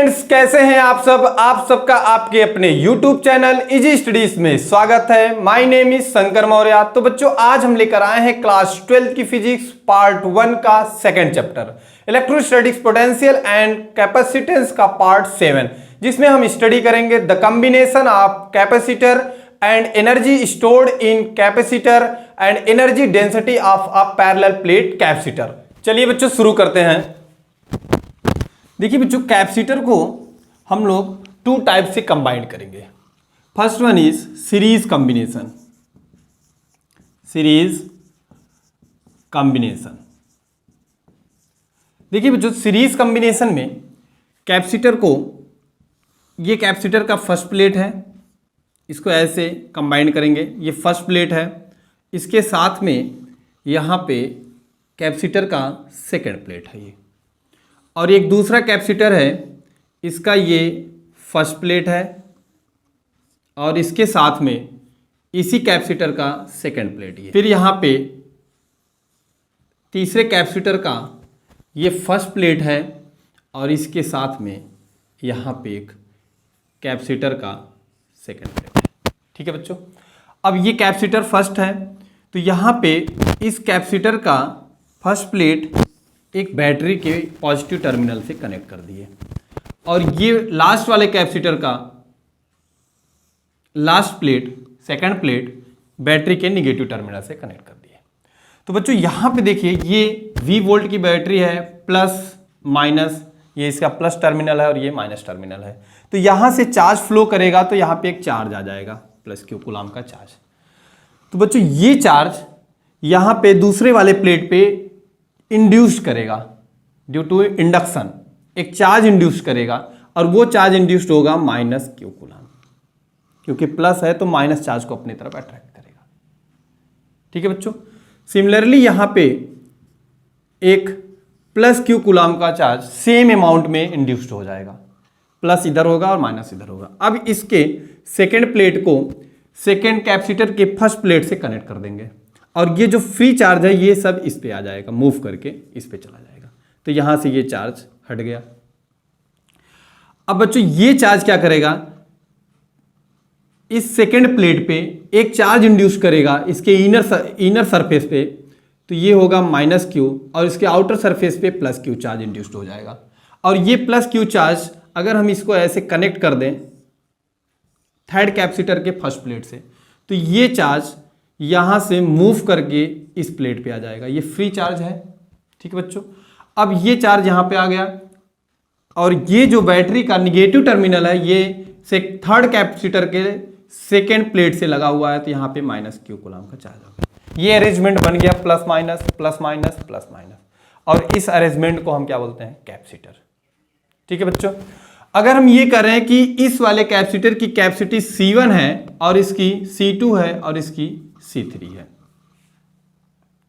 Friends, कैसे हैं आप सब। आप सबका आपके अपने YouTube चैनल इजी स्टडीज में स्वागत है। My name is Shankar Maurya. तो बच्चों, आज हम लेकर आए हैं क्लास 12 की फिजिक्स पार्ट 1 का second chapter electrostatics potential and capacitance का पार्ट 7, जिसमें हम स्टडी करेंगे the combination of capacitor and energy stored in capacitor and energy density of a parallel plate capacitor. चलिए बच्चों, शुरू करते हैं। देखिए बच्चों, कैपेसिटर को हम लोग टू टाइप से कंबाइन करेंगे। First one is series combination. Series combination. देखिए बच्चों, सीरीज कॉम्बिनेशन में कैपेसिटर को, ये कैपेसिटर का फर्स्ट प्लेट है, इसको ऐसे कंबाइन करेंगे। ये फर्स्ट प्लेट है, इसके साथ में यहाँ पे कैपेसिटर का सेकेंड प्लेट है ये, और एक दूसरा कैपेसिटर है, इसका ये फर्स्ट प्लेट है और इसके साथ में इसी कैपेसिटर का सेकेंड प्लेट है। फिर यहाँ पे तीसरे कैपेसिटर का ये फर्स्ट प्लेट है और इसके साथ में यहाँ पे एक कैपेसिटर का सेकेंड प्लेट है। ठीक है बच्चों, अब ये कैपेसिटर फर्स्ट है, तो यहाँ पे इस कैपेसिटर का फर्स्ट प्लेट एक बैटरी के पॉजिटिव टर्मिनल से कनेक्ट कर दिए, और ये लास्ट वाले कैपेसिटर का last plate, second plate, battery के निगेटिव टर्मिनल से कनेक्ट कर दिए। तो बच्चों यहाँ पे देखिए, ये V वोल्ट की बैटरी है, प्लस माइनस, ये इसका प्लस टर्मिनल है और ये माइनस टर्मिनल है। तो यहाँ से चार्ज फ्लो करेगा तो यहाँ पे एक चार्ज आ जाएगा, प्लस Q कूलम का चार्ज। तो बच्चों ये चार्ज यहाँ पे दूसरे वाले प्लेट पे इंड्यूस करेगा, ड्यू टू इंडक्शन एक चार्ज इंड्यूस करेगा, और वो चार्ज इंड्यूस्ड होगा माइनस Q कूलम, क्योंकि प्लस है तो माइनस चार्ज को अपनी तरफ अट्रैक्ट करेगा। ठीक है बच्चों, सिमिलरली यहाँ पे एक प्लस Q कूलम का चार्ज सेम अमाउंट में इंड्यूस्ड हो जाएगा, प्लस इधर होगा और माइनस इधर होगा। अब इसके सेकेंड प्लेट को सेकेंड कैपेसिटर के फर्स्ट प्लेट से कनेक्ट कर देंगे, और ये जो फ्री चार्ज है ये सब इस पे आ जाएगा, मूव करके इस पे चला जाएगा। तो यहां से ये चार्ज हट गया। अब बच्चों ये चार्ज क्या करेगा, इस सेकेंड प्लेट पे एक चार्ज इंड्यूस करेगा इसके इनर सरफेस पे, तो ये होगा माइनस Q, और इसके आउटर सरफेस पे प्लस Q चार्ज इंड्यूस्ड हो जाएगा। और ये प्लस Q चार्ज अगर हम इसको ऐसे कनेक्ट कर दें थर्ड कैपेसिटर के फर्स्ट प्लेट से, तो ये चार्ज यहां से मूव करके इस प्लेट पे आ जाएगा। ये फ्री चार्ज है। ठीक है बच्चों, अब ये चार्ज यहां पे आ गया, और ये जो बैटरी का निगेटिव टर्मिनल है ये से थर्ड कैपेसिटर के सेकेंड प्लेट से लगा हुआ है, तो यहां पे माइनस Q कूलम का चार्ज हो गया। ये अरेंजमेंट बन गया, plus minus plus minus plus minus, और इस अरेंजमेंट को हम क्या बोलते हैं, कैपेसिटर। ठीक है बच्चों, अगर हम ये कर रहे हैं कि इस वाले कैपेसिटर की कैपेसिटी C1 है और इसकी C2 है और इसकी C3 है।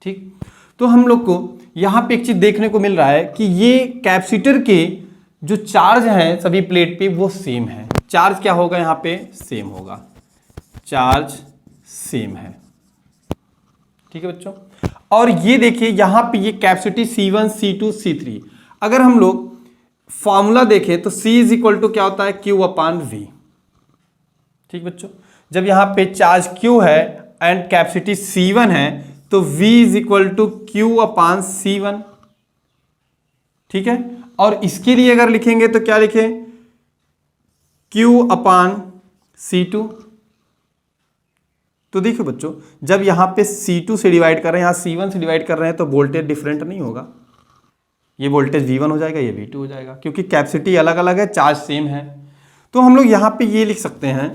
ठीक, तो हम लोग को यहां पे एक चीज देखने को मिल रहा है कि ये कैपेसिटर के जो चार्ज हैं सभी प्लेट पे वो सेम है। चार्ज क्या होगा, यहां पे सेम होगा, चार्ज सेम है। ठीक है बच्चों, और ये देखिए यहां पे ये कैपेसिटी C1 C2 C3, अगर हम लोग फॉर्मूला देखें तो C इज इक्वल टू क्या होता है, Q अपान V। ठीक बच्चों, जब यहां पे चार्ज Q है एंड कैपेसिटी C1 है, तो V is equal to Q upon C1। ठीक है, और इसके लिए अगर लिखेंगे तो क्या लिखें, Q अपान C2। तो देखिए बच्चों, जब यहां पे C2 से डिवाइड कर रहे हैं, यहां C1 से डिवाइड कर रहे हैं, तो वोल्टेज डिफरेंट नहीं होगा। ये वोल्टेज V1 हो जाएगा, ये V2 हो जाएगा, क्योंकि कैपेसिटी अलग अलग है, चार्ज सेम है। तो हम लोग यहां पे ये लिख सकते हैं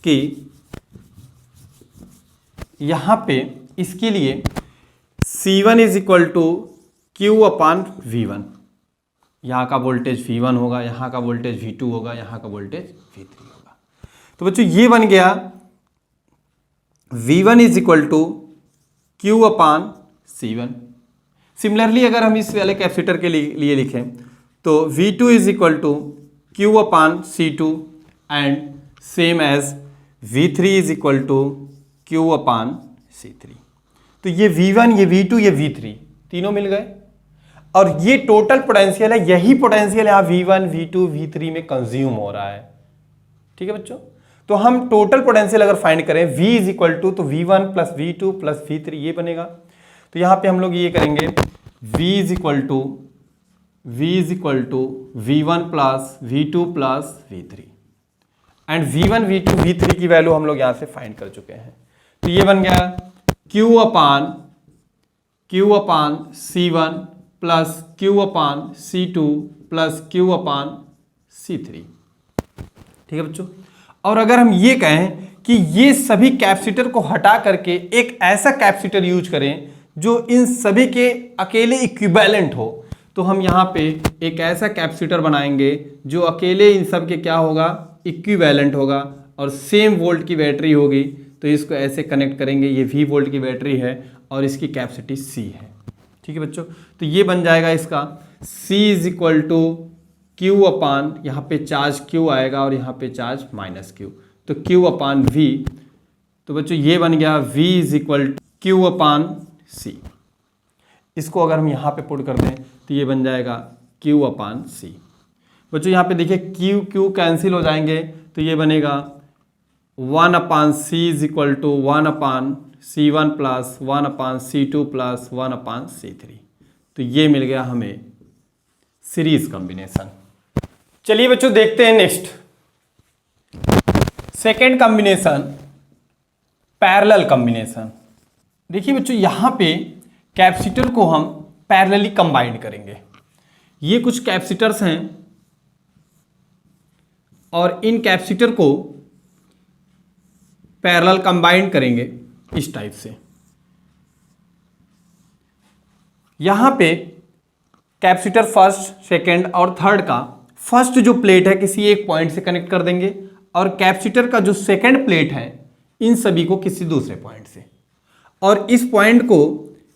कि यहां पे इसके लिए C1 is equal to Q upon V1। यहाँ का वोल्टेज V1 होगा, यहाँ का वोल्टेज V2 होगा, यहाँ का वोल्टेज V3 होगा। तो बच्चों ये बन गया V1 is equal to Q upon C1। Similarly अगर हम इस वाले कैपेसिटर के लिए लिखें तो V2 is equal to Q upon C2 and same as V3 is equal to Q upon C3। तो ये V1, ये V2, ये V3 तीनों मिल गए। और ये टोटल पोटेंशियल है, यही पोटेंशियल यहाँ V1 V2 V3 में कंज्यूम हो रहा है। ठीक है बच्चों, तो हम टोटल पोटेंशियल अगर फाइंड करें V इज इक्वल टू, तो V1 plus V2 plus V3 ये बनेगा। तो यहाँ पे हम लोग ये करेंगे V is equal to V1 plus V2 plus V3 and V1 V2 V3 की वैल्यू हम लोग यहाँ से फाइंड कर चुके हैं। तो ये बन गया Q upon C1 plus Q upon C2 plus Q upon C3। ठीक है बच्चों, और अगर हम ये कहें कि ये सभी कैपेसिटर को हटा करके एक ऐसा कैपेसिटर यूज करें जो इन सभी के अकेले इक्विवेलेंट हो, तो हम यहाँ पे एक ऐसा कैपेसिटर बनाएंगे जो अकेले इन सब के क्या होगा, इक्विवेलेंट होगा और सेम वोल्ट की बैटरी होगी। तो इसको ऐसे कनेक्ट करेंगे, ये V वोल्ट की बैटरी है और इसकी कैपेसिटी C है। ठीक है बच्चों, तो ये बन जाएगा इसका C is equal to Q upon, यहाँ पे चार्ज Q आएगा और यहाँ पे चार्ज माइनस Q, तो Q अपान V। तो बच्चों ये बन गया V is equal to Q upon C। इसको अगर हम यहाँ पे पुट कर दें तो ये बन जाएगा Q अपान C। बच्चों यहाँ पे देखिए Q कैंसिल हो जाएंगे, तो ये बनेगा 1 upon C is equal to 1 upon C1 plus 1 upon C2 plus 1 upon C3। तो ये मिल गया हमें सीरीज कॉम्बिनेशन। चलिए बच्चों देखते हैं next second combination, parallel combination. देखिए बच्चों यहाँ पे कैपेसिटर को हम पैरेलली कंबाइन करेंगे। ये कुछ कैपेसिटर्स हैं और इन कैपेसिटर को पैरेलल कंबाइन करेंगे इस टाइप से। यहां पे कैपेसिटर फर्स्ट, सेकंड और थर्ड का फर्स्ट जो प्लेट है किसी एक पॉइंट से कनेक्ट कर देंगे और कैपेसिटर का जो सेकंड प्लेट है इन सभी को किसी दूसरे पॉइंट से, और इस पॉइंट को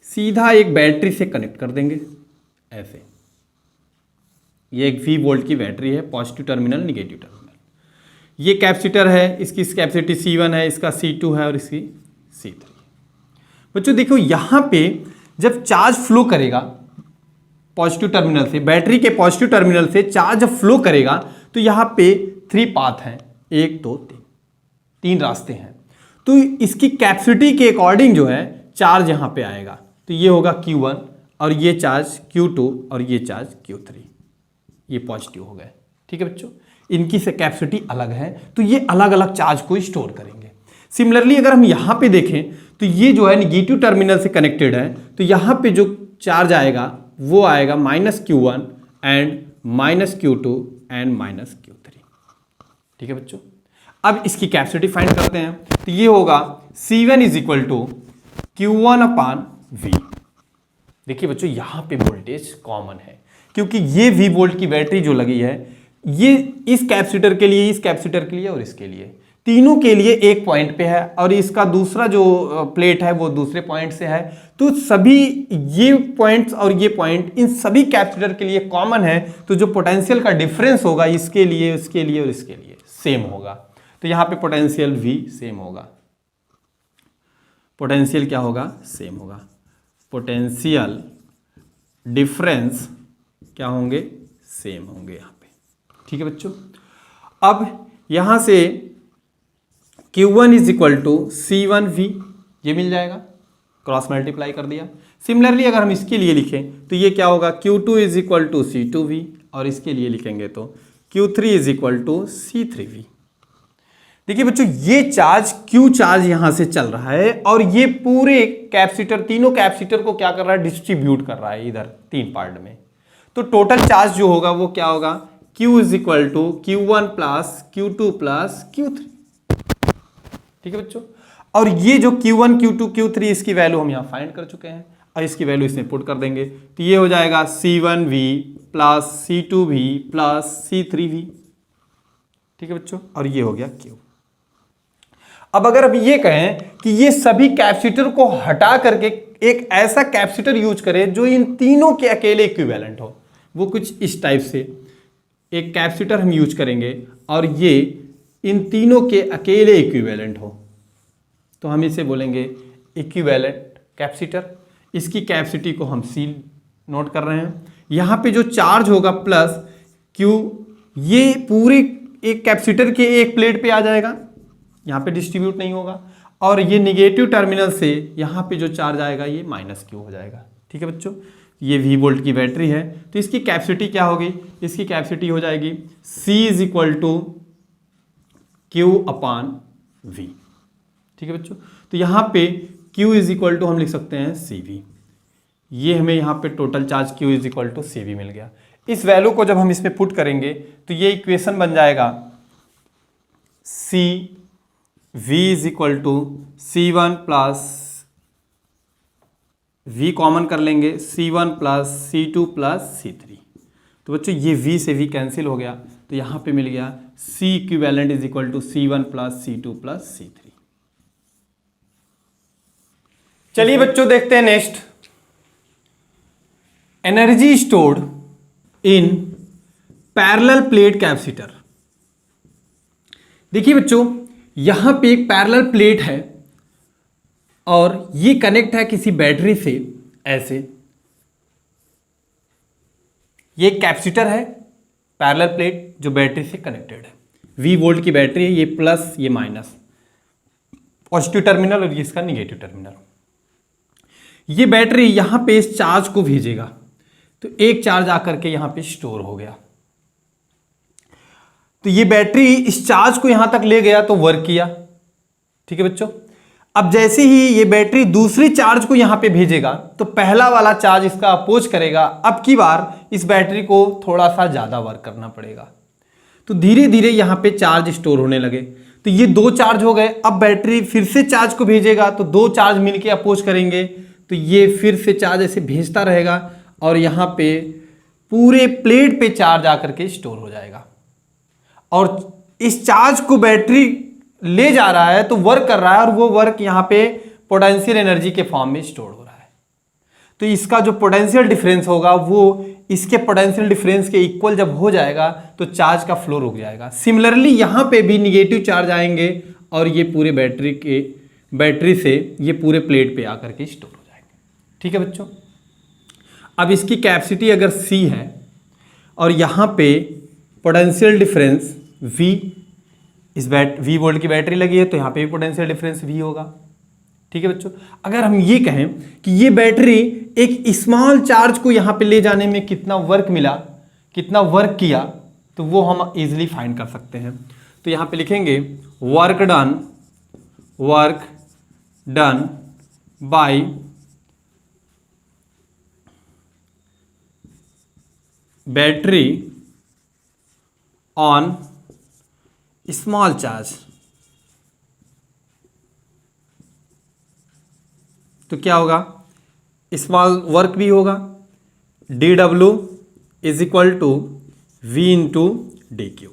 सीधा एक बैटरी से कनेक्ट कर देंगे ऐसे। ये एक V वोल्ट की बैटरी है, पॉजिटिव टर्मिनल निगेटिव टर्मिनल। ये कैपेसिटर है, इसकी कैपेसिटी C1 है, इसका C2 है और इसकी C3। बच्चों देखो यहाँ पे जब चार्ज फ्लो करेगा पॉजिटिव टर्मिनल से, बैटरी के पॉजिटिव टर्मिनल से चार्ज जब फ्लो करेगा तो यहाँ पे 3 पाथ हैं, 1 2 3 रास्ते हैं। तो इसकी कैपेसिटी के अकॉर्डिंग जो है चार्ज यहाँ पे आएगा। तो ये होगा Q1 और ये चार्ज Q2 और ये चार्ज Q3, ये पॉजिटिव हो गए। ठीक है बच्चों, इनकी से कैपेसिटी अलग है तो ये अलग अलग चार्ज को स्टोर करेंगे। सिमिलरली अगर हम यहाँ पे देखें तो ये जो है निगेटिव टर्मिनल से कनेक्टेड है, तो यहाँ पे जो चार्ज आएगा वो आएगा -Q1 and -Q2 and -Q3। ठीक है बच्चों, अब इसकी कैपेसिटी फाइंड करते हैं। तो ये होगा C1 is equal to Q1 upon V। देखिए बच्चों यहाँ पे वोल्टेज कॉमन है क्योंकि ये V वोल्ट की बैटरी जो लगी है ये इस कैपेसिटर के लिए, इस कैपेसिटर के लिए और इसके लिए, तीनों के लिए एक पॉइंट पे है और इसका दूसरा जो प्लेट है वो दूसरे पॉइंट से है। तो सभी ये पॉइंट्स और ये पॉइंट इन सभी कैपेसिटर के लिए कॉमन है, तो जो पोटेंशियल का डिफरेंस होगा इसके लिए, इसके लिए और इसके लिए सेम होगा। तो यहाँ पे पोटेंशियल V सेम होगा। पोटेंशियल क्या होगा, सेम होगा। पोटेंशियल डिफरेंस क्या होंगे, सेम होंगे यहाँ पे। ठीक है बच्चों, अब यहां से Q1 is equal to C1V ये मिल जाएगा, क्रॉस मल्टीप्लाई कर दिया। सिमिलरली अगर हम इसके लिए लिखें तो ये क्या होगा, Q2 is equal to C2V और इसके लिए लिखेंगे तो Q3 is equal to C3V। देखिए बच्चों ये चार्ज Q चार्ज यहां से चल रहा है और ये पूरे कैपेसिटर, तीनों कैपेसिटर को क्या कर रहा है, डिस्ट्रीब्यूट कर रहा है इधर 3 पार्ट में। तो टोटल चार्ज जो होगा वो क्या होगा, Q is equal to Q1 plus Q2 plus Q3। ठीक है बच्चों, और ये जो Q1 Q2 Q3 इसकी वैल्यू हम यहाँ फाइंड कर चुके हैं और इसकी वैल्यू इसमें पुट कर देंगे। तो ये हो जाएगा C1V plus C2V plus C3V। ठीक है बच्चों, और ये हो गया Q। अब अगर अब ये कहें कि ये सभी कैपेसिटर को हटा करके एक ऐसा कैपेसिटर यूज करें जो इन तीनों के अकेले इक्विवेलेंट हो, वो कुछ इस टाइप से एक कैपेसिटर हम यूज करेंगे और ये इन तीनों के अकेले इक्विवेलेंट हो, तो हम इसे बोलेंगे इक्विवेलेंट कैपेसिटर। इसकी कैपेसिटी को हम C नोट कर रहे हैं। यहाँ पे जो चार्ज होगा प्लस क्यू, ये पूरे एक कैपेसिटर के एक प्लेट पे आ जाएगा, यहाँ पे डिस्ट्रीब्यूट नहीं होगा, और ये निगेटिव टर्मिनल से यहाँ पे जो चार्ज आएगा ये माइनस क्यू हो जाएगा। ठीक है बच्चों, ये V वोल्ट की बैटरी है, तो इसकी कैपेसिटी क्या होगी, इसकी कैपेसिटी हो जाएगी C is equal to Q upon V। ठीक है बच्चों, तो यहाँ पे Q इज इक्वल टू हम लिख सकते हैं CV। ये हमें यहाँ पे total charge Q is equal to CV मिल गया। इस वैल्यू को जब हम इसमें पुट करेंगे तो ये इक्वेशन बन जाएगा CV is equal to C1 plus V common कर लेंगे, C1 plus C2 plus C3। तो बच्चों ये V से V कैंसिल हो गया, तो यहाँ पे मिल गया C equivalent is equal to C1 plus C2 plus C3। चलिए बच्चों देखते हैं next, energy stored in parallel plate capacitor. देखिए बच्चों, यहां पे एक पैरेलल प्लेट है और ये कनेक्ट है किसी बैटरी से, ऐसे ये एक कैपेसिटर है, पैरेलल प्लेट जो बैटरी से कनेक्टेड है। V वोल्ट की बैटरी है, ये प्लस ये माइनस, पॉजिटिव टर्मिनल और ये इसका निगेटिव टर्मिनल। ये बैटरी यहां पे इस चार्ज को भेजेगा, तो एक चार्ज आकर के यहां पे स्टोर हो गया, तो ये बैटरी इस चार्ज को यहां तक ले गया तो वर्क किया। ठीक है बच्चों, अब जैसे ही ये बैटरी दूसरी चार्ज को यहां पे भेजेगा तो पहला वाला चार्ज इसका अपोज करेगा, अब की बार इस बैटरी को थोड़ा सा ज्यादा वर्क करना पड़ेगा, तो धीरे धीरे यहां पे चार्ज स्टोर होने लगे। तो ये दो चार्ज हो गए, अब बैटरी फिर से चार्ज को भेजेगा तो दो चार्ज मिलके अपोज करेंगे, तो ये फिर से चार्ज ऐसे भेजता रहेगा और यहाँ पे पूरे प्लेट पे चार्ज आकर के स्टोर हो जाएगा। और इस चार्ज को बैटरी ले जा रहा है तो वर्क कर रहा है, और वो वर्क यहाँ पे पोटेंशियल एनर्जी के फॉर्म में स्टोर हो रहा है। तो इसका जो पोटेंशियल डिफरेंस होगा वो इसके पोटेंशियल डिफरेंस के इक्वल जब हो जाएगा तो चार्ज का फ्लो रुक जाएगा। सिमिलरली यहाँ पे भी निगेटिव चार्ज आएंगे और ये पूरे बैटरी से ये पूरे प्लेट पे आकर के स्टोर हो जाएंगे। ठीक है बच्चों, अब इसकी कैपेसिटी अगर C है और यहाँ पे पोटेंशियल डिफरेंस V, इस V वोल्ट की बैटरी लगी है तो यहाँ पे भी पोटेंशियल डिफरेंस V होगा। ठीक है बच्चों, अगर हम ये कहें कि ये बैटरी एक स्मॉल चार्ज को यहाँ पे ले जाने में कितना वर्क मिला, कितना वर्क किया, तो वो हम इजीली फाइंड कर सकते हैं। तो यहाँ पे लिखेंगे work done by battery on small charge. तो क्या होगा, स्मॉल वर्क भी होगा, dW is equal to V into DQ।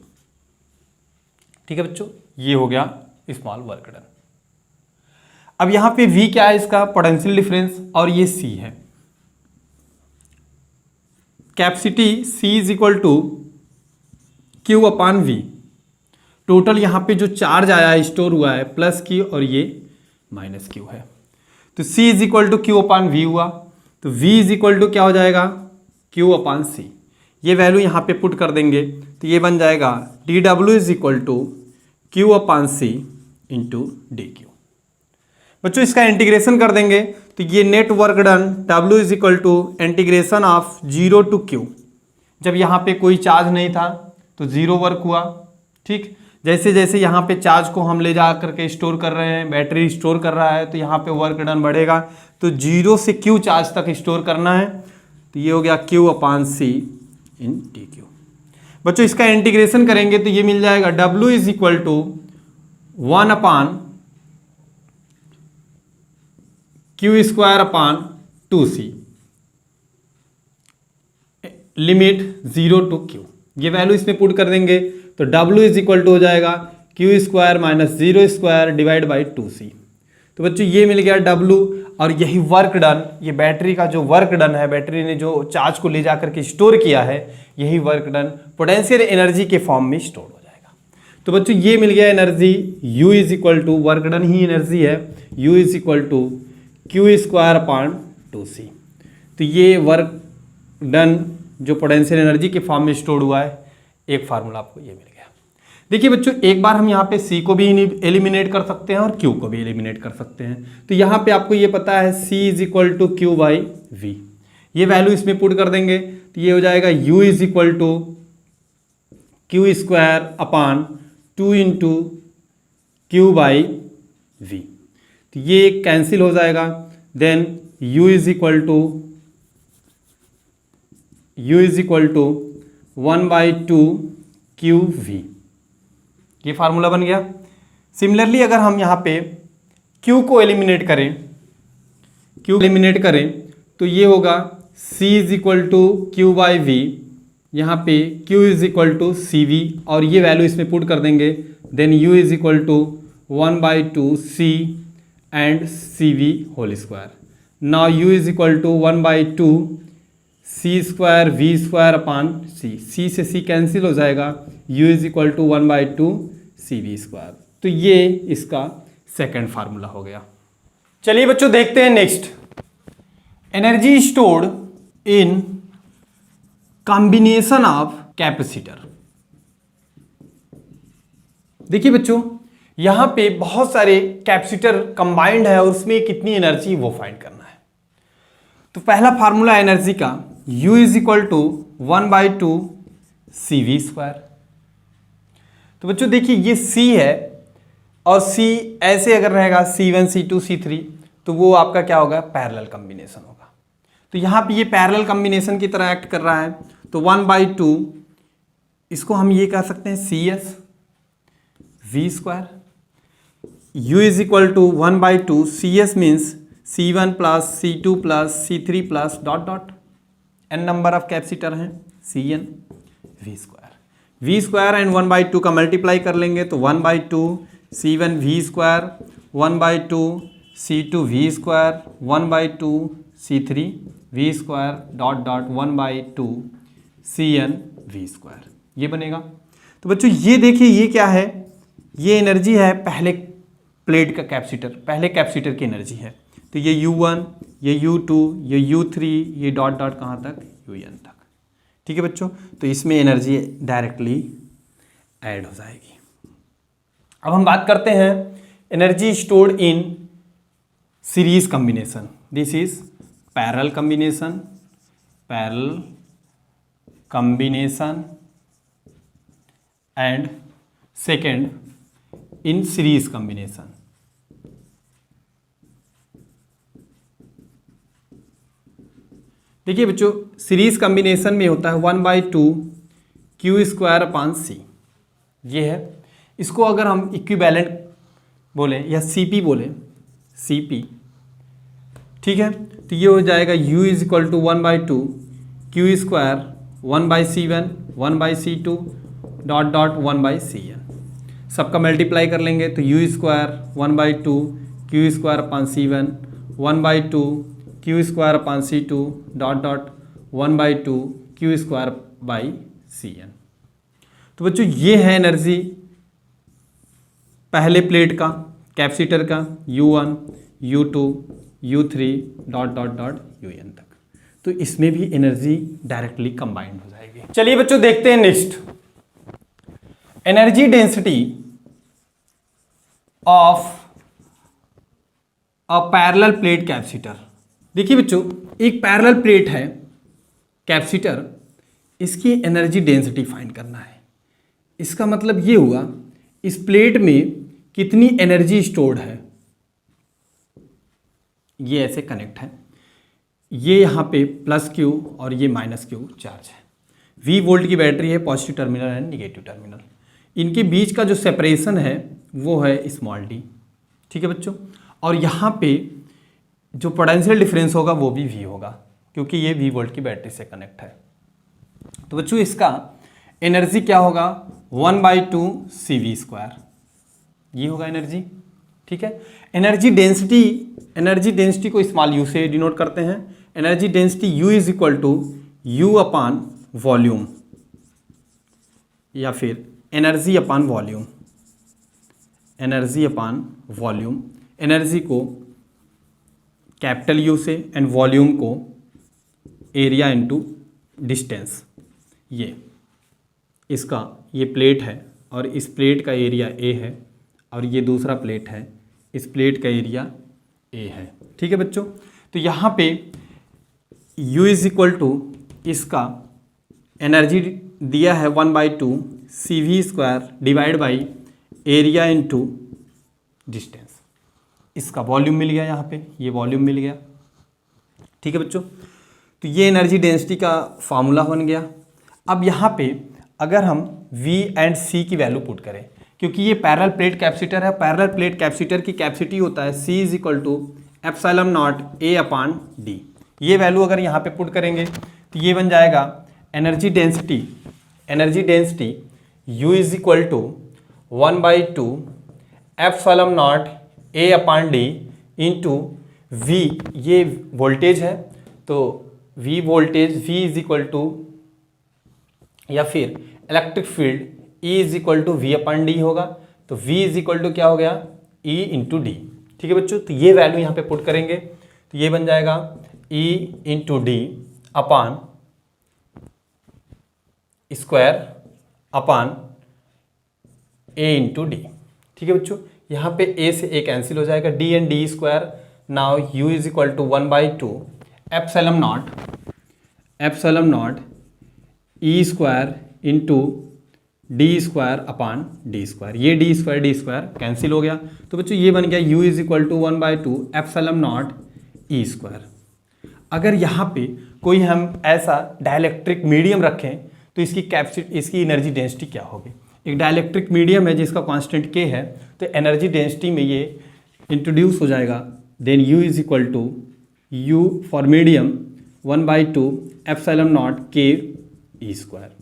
ठीक है बच्चों, ये हो गया स्मॉल वर्क डन। अब यहां पे V क्या है, इसका पोटेंशियल डिफरेंस, और ये C है। Capacity C is equal to Q upon V। Total यहाँ पे जो चार्ज आया है स्टोर हुआ है प्लस Q और ये माइनस Q है, तो C is equal to Q upon V हुआ। तो V इज इक्वल टू क्या हो जाएगा, Q अपान C। ये वैल्यू यहाँ पे पुट कर देंगे तो ये बन जाएगा dW is equal to Q upon C into DQ। बच्चों इसका इंटीग्रेशन कर देंगे तो ये net work done W is equal to integration of 0 to Q। जब यहाँ पे कोई चार्ज नहीं था तो 0 वर्क हुआ। ठीक, जैसे जैसे यहाँ पे चार्ज को हम ले जा करके स्टोर कर रहे हैं, बैटरी स्टोर कर रहा है, तो यहाँ पे वर्क डन बढ़ेगा। तो 0 से Q चार्ज तक स्टोर करना है, तो ये हो गया Q अपान C इन DQ। बच्चों इसका इंटीग्रेशन करेंगे तो ये मिल जाएगा W is equal to 1 upon Q square upon 2C limit 0 to Q। ये वैल्यू इसमें पुट कर देंगे तो W इज इक्वल टू हो जाएगा Q square minus 0 square divide by 2C। तो बच्चों ये मिल गया W, और यही वर्क डन, ये बैटरी का जो वर्क डन है, बैटरी ने जो चार्ज को ले जाकर के स्टोर किया है, यही वर्क डन पोटेंशियल एनर्जी के फॉर्म में स्टोर हो जाएगा। तो बच्चों ये मिल गया energy U is equal to, work done ही एनर्जी है, U is equal to Q square upon 2C। तो ये वर्क डन, जो पोटेंशियल एनर्जी के फॉर्म में स्टोर हुआ है, एक फार्मूला आपको ये मिल गया। देखिए बच्चों, एक बार हम यहाँ पे C को भी एलिमिनेट कर सकते हैं और Q को भी एलिमिनेट कर सकते हैं। तो यहाँ पे आपको ये पता है C is equal to Q by V, ये वैल्यू इसमें पुट कर देंगे तो ये हो जाएगा U is equal to Q square upon 2 into Q by V. तो ये कैंसिल हो जाएगा। Then U is equal to 1/2 Q V, ये फार्मूला बन गया। सिमिलरली अगर हम यहाँ पे Q को एलिमिनेट करें तो ये होगा C is equal to Q by V, यहाँ पे Q is equal to C V और ये वैल्यू इसमें पुट कर देंगे। Then U is equal to 1/2 C and C V whole square. Now U is equal to 1/2 C square V square upon C से C cancel हो जाएगा, U is equal to 1/2 C V square. तो ये इसका second formula हो गया। चलिए बच्चों देखते हैं next, energy stored in combination of capacitor. देखिए बच्चों, यहां पे बहुत सारे कैपेसिटर कंबाइंड है और उसमें कितनी एनर्जी वो फाइंड करना है। तो पहला फार्मूला एनर्जी का U is equal to 1/2 C V square. तो बच्चों देखिए ये C है और C ऐसे अगर रहेगा C1 C2 C3 तो वो आपका क्या होगा, पैरेलल कॉम्बिनेशन होगा। तो यहाँ पे ये पैरेलल कॉम्बिनेशन की तरह एक्ट कर रहा है। तो 1/2 इसको हम ये कह सकते हैं CS V square. U is equal to 1/2 CS means C1 plus C2 plus C3 plus dot dot n number of capacitor हैं CN V square. V square and 1/2 का मल्टीप्लाई कर लेंगे तो 1/2 C1 V square, 1/2 C2 V square, 1/2 C3 V square dot dot 1/2 CN V square, ये बनेगा। तो बच्चों ये देखिए ये क्या है, ये एनर्जी है पहले प्लेट का कैपेसिटर, पहले कैपेसिटर की एनर्जी है। तो ये U1, ये U2, ये U3, ये डॉट डॉट कहाँ तक, UN तक। ठीक है बच्चों, तो इसमें एनर्जी डायरेक्टली ऐड हो जाएगी। अब हम बात करते हैं energy stored in series combination. This is parallel combination and second in series combination. देखिए बच्चों, सीरीज कॉम्बिनेशन में होता है 1/2 क्यू स्क्वायर अपान C, ये है। इसको अगर हम इक्विवेलेंट बोले या CP बोले, CP, ठीक है, तो ये हो जाएगा U is equal to 1/2 Q square 1/C1 1/C2 dot dot 1/CN। सबका मल्टीप्लाई कर लेंगे तो U square 1/2 Q square upon C1 1/2 Q square upon C2 dot dot 1/2 Q square by CN। तो बच्चों ये है एनर्जी पहले प्लेट का कैपेसिटर का U1 U2 U3 dot dot dot UN तक। तो इसमें भी एनर्जी डायरेक्टली कंबाइंड हो जाएगी। चलिए बच्चों देखते हैं next, energy density of a parallel plate capacitor. देखिए बच्चों, एक पैरेलल प्लेट है कैपेसिटर, इसकी एनर्जी डेंसिटी फाइंड करना है। इसका मतलब ये हुआ इस प्लेट में कितनी एनर्जी स्टोर्ड है। ये ऐसे कनेक्ट है, ये यहाँ पे प्लस Q और ये माइनस Q चार्ज है। V वोल्ट की बैटरी है, positive terminal and negative terminal. इनके बीच का जो सेपरेशन है वो है स्मॉल d। ठीक है बच्चों, और यहाँ पे जो पोटेंशियल डिफरेंस होगा वो भी V होगा क्योंकि ये V वोल्ट की बैटरी से कनेक्ट है। तो बच्चों इसका एनर्जी क्या होगा, 1/2 CV स्क्वायर, ये होगा एनर्जी। ठीक है, एनर्जी डेंसिटी को स्मॉल u से डिनोट करते हैं। Energy density U is equal to U upon volume या फिर एनर्जी अपान वॉल्यूम। एनर्जी को कैपिटल U से एंड वॉल्यूम को एरिया इंटू डिस्टेंस, ये इसका ये प्लेट है और इस प्लेट का एरिया ए है और ये दूसरा प्लेट है, इस प्लेट का एरिया ए है। ठीक है बच्चों, तो यहाँ पे U इज इक्वल टू इसका एनर्जी दिया है 1/2 CV² divide by area into distance. इसका वॉल्यूम मिल गया, यहाँ पे ये वॉल्यूम मिल गया। ठीक है बच्चों, तो ये एनर्जी डेंसिटी का फार्मूला बन गया। अब यहाँ पे अगर हम V एंड C की वैल्यू पुट करें, क्योंकि ये पैरेलल प्लेट कैपेसिटर है, पैरेलल प्लेट कैपेसिटर की कैपेसिटी होता है C is equal to epsilon naught A/D। ये वैल्यू अगर यहाँ पे पुट करेंगे तो ये बन जाएगा energy density U is equal to 1/2 epsilon naught A/D into V, ये वोल्टेज है तो V voltage, V is equal to, या फिर electric field E is equal to V/D होगा। तो V इज इक्वल टू क्या हो गया, E इंटू डी। ठीक है बच्चों, तो ये वैल्यू यहाँ पे पुट करेंगे तो ये बन जाएगा E into D upon square upon A into D. ठीक है बच्चों, यहाँ पे A से A कैंसिल हो जाएगा, D and D square. Now U is equal to 1/2 epsilon naught E square into D square upon D square. ये D square cancel हो गया, तो बच्चों ये बन गया U is equal to 1/2 epsilon naught E square. अगर यहाँ पे कोई हम ऐसा डाइलेक्ट्रिक मीडियम रखें तो इसकी एनर्जी डेंसिटी क्या होगी। एक डाइलेक्ट्रिक मीडियम है जिसका कांस्टेंट K है, तो एनर्जी डेंसिटी में ये इंट्रोड्यूस हो जाएगा। Then U is equal to U for medium 1/2 epsilon naught K E square.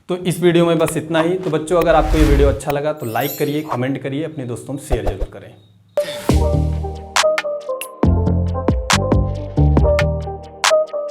तो इस वीडियो में बस इतना ही। तो बच्चों, अगर आपको ये वीडियो अच्छा लगा तो लाइक करिए, कमेंट करिए, अपने दोस्तों में शेयर जरूर करें।